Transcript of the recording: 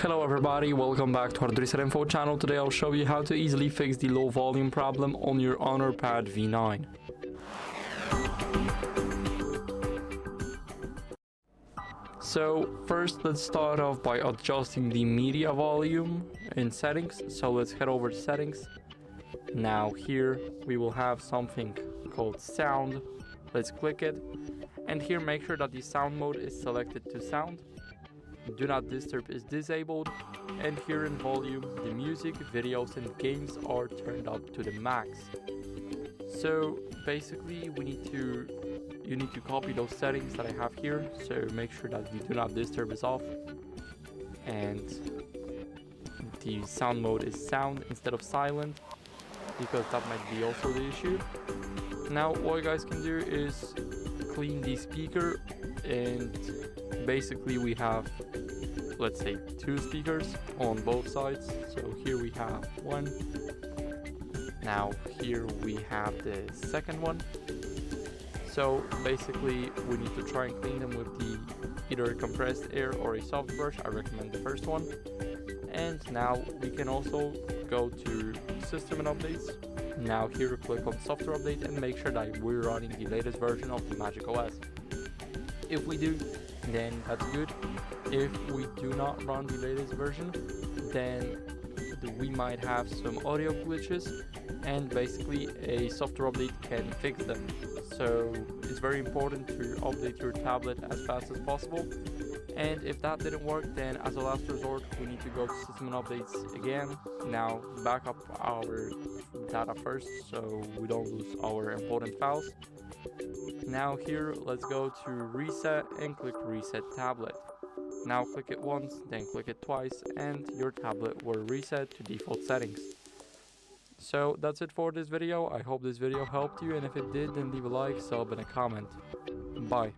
Hello everybody, welcome back to HardReset.Info channel. Today I'll show you how to easily fix the low volume problem on your Honor Pad V9. So first let's start off by adjusting the media volume in settings. So let's head over to settings. Now here we will have something called sound. Let's click it, and here make sure that the sound mode is selected to sound. Do not disturb is disabled, and here in volume the music, videos and games are turned up to the max. So basically you need to copy those settings that I have here, so make sure that the do not disturb is off and the sound mode is sound instead of silent, because that might be also the issue. Now what you guys can do is clean the speaker, and basically we have, let's say, 2 speakers on both sides. So here we have one, now here we have the second one. So basically we need to try and clean them with the either compressed air or a soft brush. I recommend the first one. And now we can also go to system and updates. Now here click on software update and make sure that we're running the latest version of the MagicOS. If we do, then that's good. If we do not run the latest version, then we might have some audio glitches, and basically a software update can fix them. So it's very important to update your tablet as fast as possible. And if that didn't work, then as a last resort we need to go to system and updates again. Now back up our data first so we don't lose our important files. Now here let's go to reset and click reset tablet. Now click it once, then click it twice, and your tablet will reset to default settings. So that's it for this video. I hope this video helped you, and if it did, then leave a like, sub and a comment. Bye.